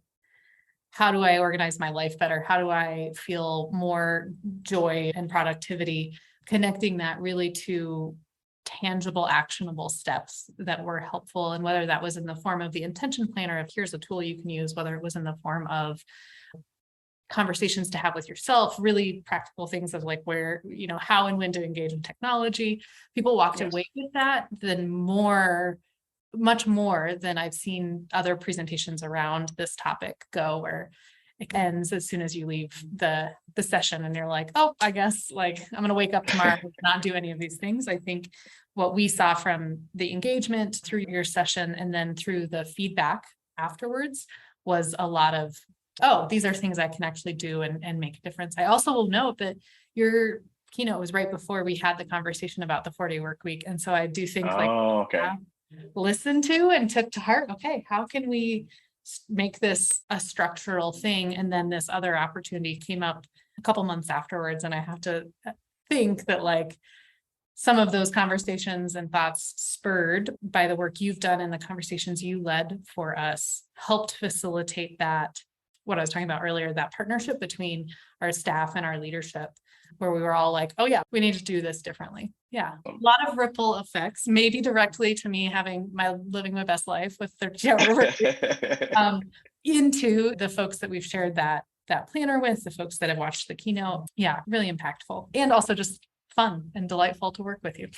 how do I organize my life better? How do I feel more joy and productivity? Connecting that really to tangible, actionable steps that were helpful. And whether that was in the form of the intention planner, if here's a tool you can use, whether it was in the form of conversations to have with yourself, really practical things of like where, how and when to engage in technology. People walked Yes. away with that much more than I've seen other presentations around this topic go, where it ends as soon as you leave the session and you're like, oh, I guess like I'm going to wake up tomorrow and not do any of these things. I think what we saw from the engagement through your session and then through the feedback afterwards was a lot of, oh, these are things I can actually do and make a difference. I also will note that your keynote was right before we had the conversation about the 4-day work week. And so I do think like, Oh, okay. listened to and took to heart, okay, how can we make this a structural thing? And then this other opportunity came up a couple months afterwards. And I have to think that like some of those conversations and thoughts spurred by the work you've done and the conversations you led for us helped facilitate that, what I was talking about earlier, that partnership between our staff and our leadership, where we were all like, oh yeah, we need to do this differently. Yeah. A lot of ripple effects, maybe directly to me living my best life with 30 hour into the folks that we've shared that planner with, the folks that have watched the keynote. Yeah, really impactful. And also just fun and delightful to work with you.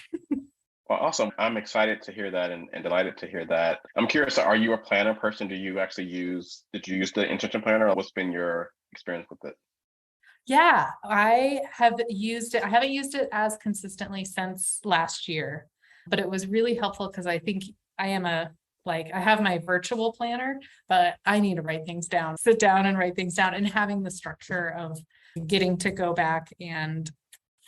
Well, awesome. I'm excited to hear that and delighted to hear that. I'm curious, are you a planner person? Did you use the intention planner, or what's been your experience with it? Yeah, I have used it. I haven't used it as consistently since last year, but it was really helpful because I think I have my virtual planner, but I need to write things down, sit down and write things down, and having the structure of getting to go back and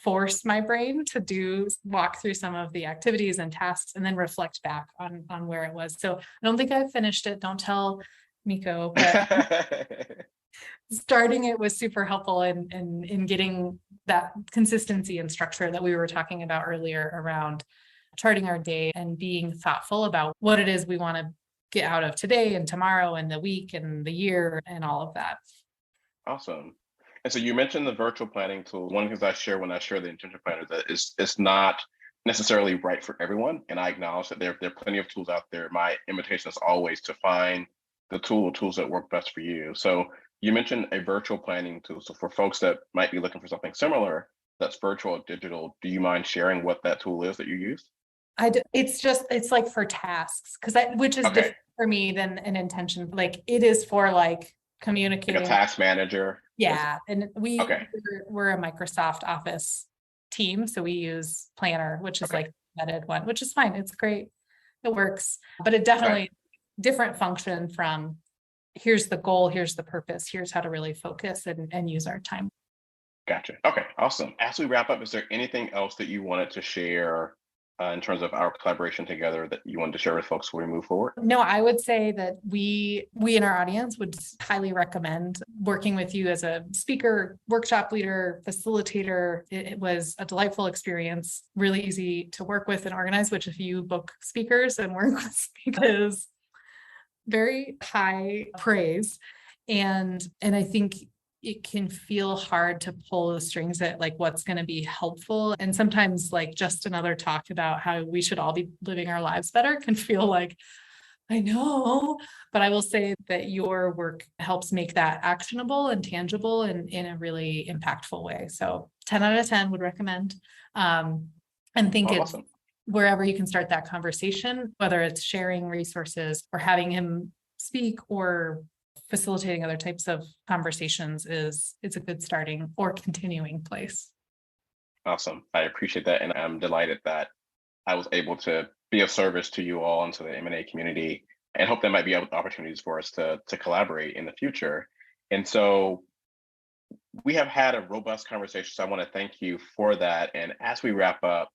force my brain to walk through some of the activities and tasks and then reflect back on where it was. So I don't think I've finished it. Don't tell Miko, but starting it was super helpful in getting that consistency and structure that we were talking about earlier around charting our day and being thoughtful about what it is we want to get out of today and tomorrow and the week and the year and all of that. Awesome. And so you mentioned the virtual planning tool. One of the things I share when I share the intention planner that it's not necessarily right for everyone. And I acknowledge that there are plenty of tools out there. My invitation is always to find the tools that work best for you. So you mentioned a virtual planning tool. So for folks that might be looking for something similar that's virtual or digital, do you mind sharing what that tool is that you use? It's like for tasks, which is different for me than an intention. Like it is for like communicating. Like a task manager. Yeah. And we're a Microsoft Office team. So we use Planner, which is like the embedded one, which is fine. It's great. It works, but it definitely different function from here's the goal, here's the purpose, here's how to really focus and use our time. Gotcha. Okay, awesome. As we wrap up, is there anything else that you wanted to share in terms of our collaboration together that you wanted to share with folks before we move forward? No, I would say that we in our audience would highly recommend working with you as a speaker, workshop leader, facilitator. It was a delightful experience, really easy to work with and organize, which if you book speakers and work with speakers, very high praise. And I think it can feel hard to pull the strings at like what's going to be helpful. And sometimes like just another talk about how we should all be living our lives better can feel like, I know, but I will say that your work helps make that actionable and tangible and in a really impactful way. So 10 out of 10 would recommend. And think awesome. It's wherever you can start that conversation, whether it's sharing resources or having him speak or facilitating other types of conversations it's a good starting or continuing place. Awesome. I appreciate that. And I'm delighted that I was able to be of service to you all and to the M&A community, and hope there might be opportunities for us to collaborate in the future. And so we have had a robust conversation. So I want to thank you for that. And as we wrap up,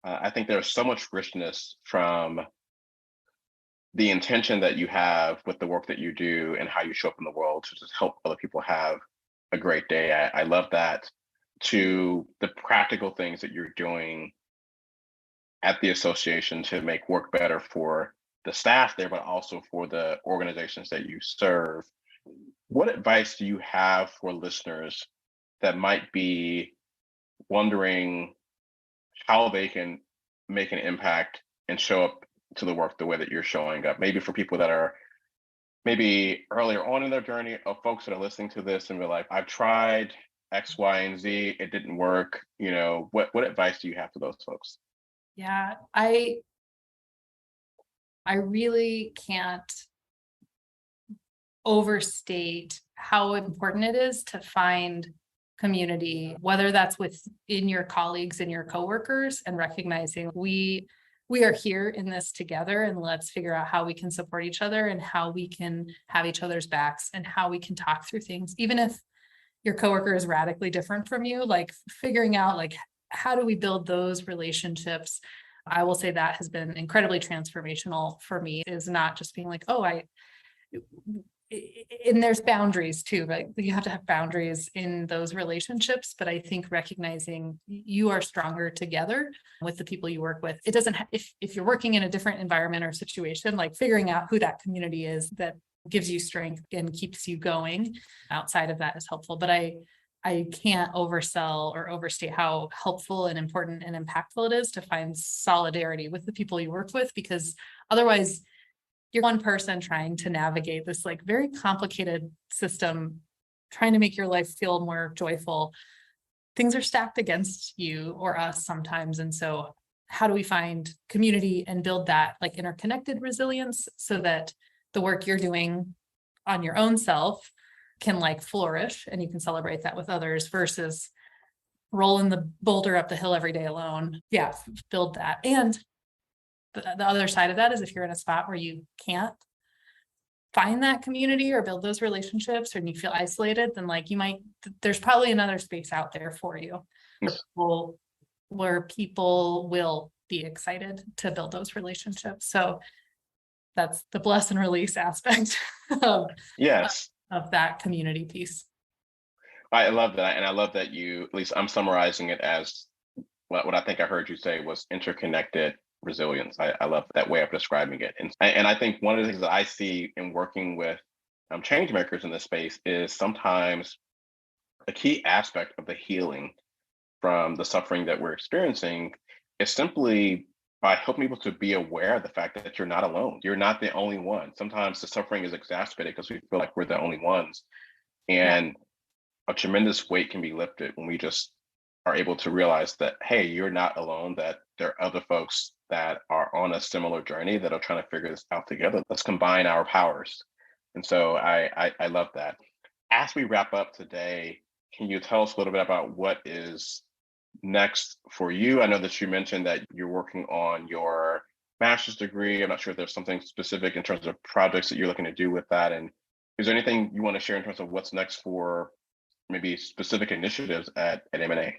I think there's so much richness from the intention that you have with the work that you do and how you show up in the world to just help other people have a great day. I love that, to the practical things that you're doing at the association to make work better for the staff there, but also for the organizations that you serve. What advice do you have for listeners that might be wondering how they can make an impact and show up to the work the way that you're showing up? Maybe for people that are maybe earlier on in their journey, of folks that are listening to this and be like, I've tried X, Y, and Z, it didn't work. What advice do you have for those folks? Yeah, I really can't overstate how important it is to find community, whether that's within your colleagues and your coworkers, and recognizing we are here in this together, and let's figure out how we can support each other and how we can have each other's backs and how we can talk through things, even if your coworker is radically different from you, like figuring out like, how do we build those relationships? I will say that has been incredibly transformational for me, is not just being like, oh, and there's boundaries too, right? You have to have boundaries in those relationships, but I think recognizing you are stronger together with the people you work with. It doesn't, if you're working in a different environment or situation, like figuring out who that community is that gives you strength and keeps you going outside of that is helpful. But I can't oversell or overstate how helpful and important and impactful it is to find solidarity with the people you work with, because otherwise you're one person trying to navigate this like very complicated system, trying to make your life feel more joyful. Things are stacked against you or us sometimes. And so how do we find community and build that like interconnected resilience so that the work you're doing on your own self can like flourish and you can celebrate that with others versus rolling the boulder up the hill every day alone. Yeah, build that. And the other side of that is if you're in a spot where you can't find that community or build those relationships and you feel isolated, then like you might, there's probably another space out there for you where people will be excited to build those relationships. So that's the bless and release aspect of, Yes. of that community piece. I love that. And I love that you, at least I'm summarizing it as what I think I heard you say was interconnected resilience. I love that way of describing it. And I think one of the things that I see in working with change makers in this space is sometimes a key aspect of the healing from the suffering that we're experiencing is simply by helping people to be aware of the fact that you're not alone. You're not the only one. Sometimes the suffering is exacerbated because we feel like we're the only ones. And a tremendous weight can be lifted when we just are able to realize that, hey, you're not alone, that there are other folks that are on a similar journey that are trying to figure this out together. Let's combine our powers. And so I love that. As we wrap up today, can you tell us a little bit about what is next for you? I know that you mentioned that you're working on your master's degree. I'm not sure if there's something specific in terms of projects that you're looking to do with that. And is there anything you want to share in terms of what's next for maybe specific initiatives at M&A?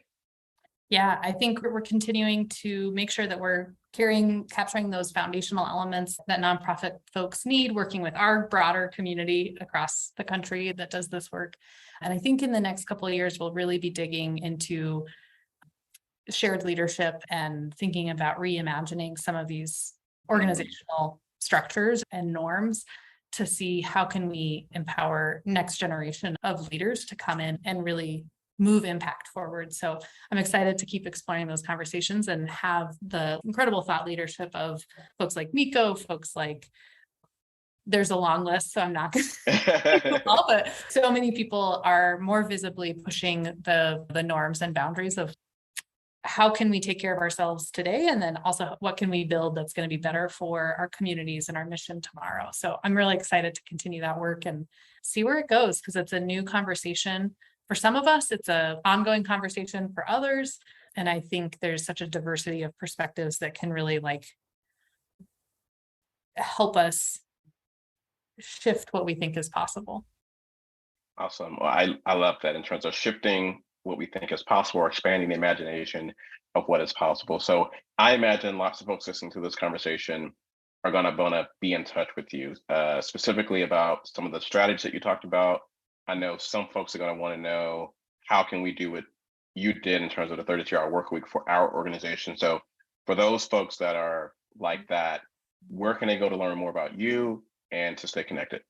Yeah, I think we're continuing to make sure that we're capturing those foundational elements that nonprofit folks need, working with our broader community across the country that does this work. And I think in the next couple of years, we'll really be digging into shared leadership and thinking about reimagining some of these organizational structures and norms to see how can we empower next generation of leaders to come in and really move impact forward. So I'm excited to keep exploring those conversations and have the incredible thought leadership of folks like Miko, folks like, there's a long list, so I'm not going to but so many people are more visibly pushing the norms and boundaries of how can we take care of ourselves today? And then also what can we build that's going to be better for our communities and our mission tomorrow? So I'm really excited to continue that work and see where it goes, because it's a new conversation. For some of us, it's an ongoing conversation. For others, and I think there's such a diversity of perspectives that can really like help us shift what we think is possible. Awesome. Well, I love that in terms of shifting what we think is possible or expanding the imagination of what is possible. So I imagine lots of folks listening to this conversation are going to want to be in touch with you, specifically about some of the strategies that you talked about. I know some folks are going to want to know, how can we do what you did in terms of the 32-hour work week for our organization? So for those folks that are like that, where can they go to learn more about you and to stay connected?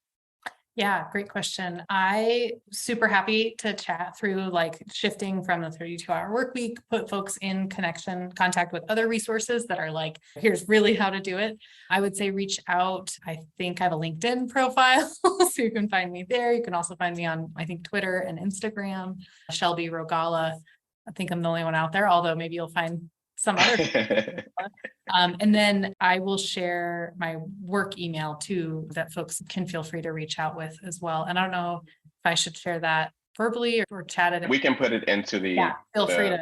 Yeah, great question. I super happy to chat through like shifting from the 32-hour work week, put folks in contact with other resources that are like, here's really how to do it. I would say reach out. I think I have a LinkedIn profile, so you can find me there. You can also find me on, I think, Twitter and Instagram, Shelby Rogala. I think I'm the only one out there, although maybe you'll find some other. And then I will share my work email too, that folks can feel free to reach out with as well. And I don't know if I should share that verbally or chat it. We can put it into the, feel free to.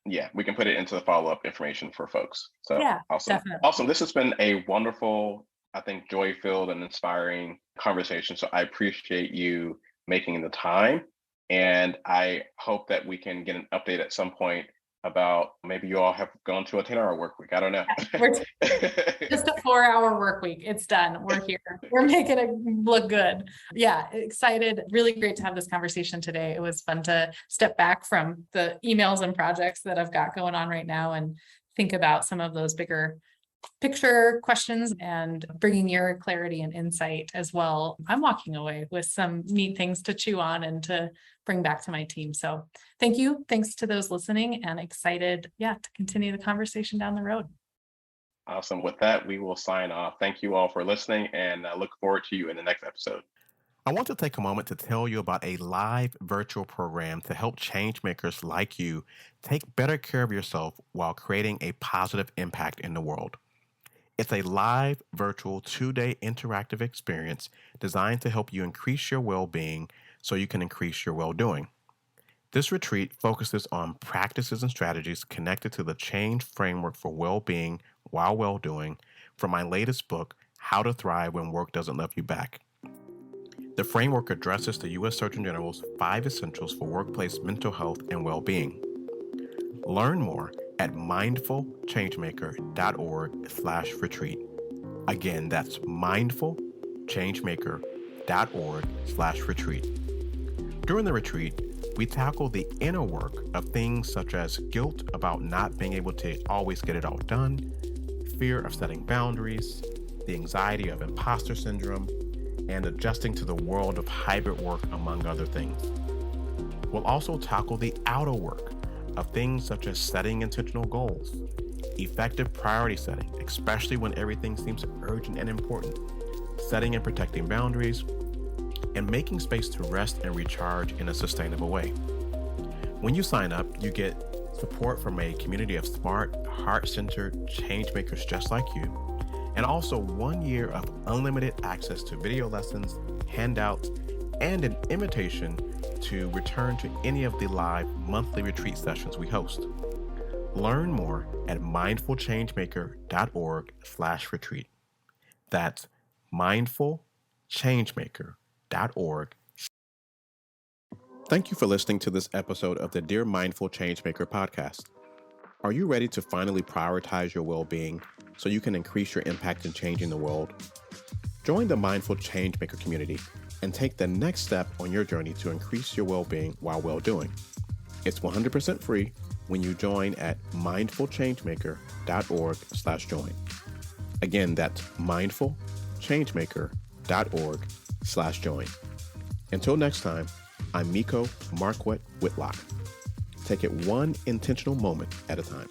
Yeah, we can put it into the follow-up information for folks. So yeah, awesome. Definitely. Awesome. This has been a wonderful, I think, joy-filled and inspiring conversation. So I appreciate you making the time. And I hope that we can get an update at some point about maybe you all have gone to a 10-hour work week. I don't know. We're just a 4-hour work week. It's done. We're here. We're making it look good. Yeah, excited. Really great to have this conversation today. It was fun to step back from the emails and projects that I've got going on right now and think about some of those bigger picture questions and bringing your clarity and insight as well. I'm walking away with some neat things to chew on and to bring back to my team. So thank you. Thanks to those listening, and excited, to continue the conversation down the road. Awesome. With that, we will sign off. Thank you all for listening, and I look forward to you in the next episode. I want to take a moment to tell you about a live virtual program to help change makers like you take better care of yourself while creating a positive impact in the world. It's a live, virtual, 2-day interactive experience designed to help you increase your well-being so you can increase your well-doing. This retreat focuses on practices and strategies connected to the change framework for well-being while well-doing from my latest book, How to Thrive When Work Doesn't Love You Back. The framework addresses the U.S. Surgeon General's 5 essentials for workplace mental health and well-being. Learn more at mindfulchangemaker.org/retreat. Again, that's mindfulchangemaker.org/retreat. During the retreat, we tackle the inner work of things such as guilt about not being able to always get it all done, fear of setting boundaries, the anxiety of imposter syndrome, and adjusting to the world of hybrid work, among other things. We'll also tackle the outer work of things such as setting intentional goals, effective priority setting, especially when everything seems urgent and important, setting and protecting boundaries, and making space to rest and recharge in a sustainable way. When you sign up, you get support from a community of smart, heart-centered change makers just like you, and also 1 year of unlimited access to video lessons, handouts, and an invitation to return to any of the live monthly retreat sessions we host. Learn more at mindfulchangemaker.org/retreat. That's mindfulchangemaker.org. Thank you for listening to this episode of the Dear Mindful Changemaker podcast. Are you ready to finally prioritize your well-being so you can increase your impact in changing the world? Join the Mindful Changemaker community and take the next step on your journey to increase your well-being while well-doing. It's 100% free when you join at mindfulchangemaker.org/join. Again, that's mindfulchangemaker.org/join. Until next time, I'm Miko Marquette Whitlock. Take it one intentional moment at a time.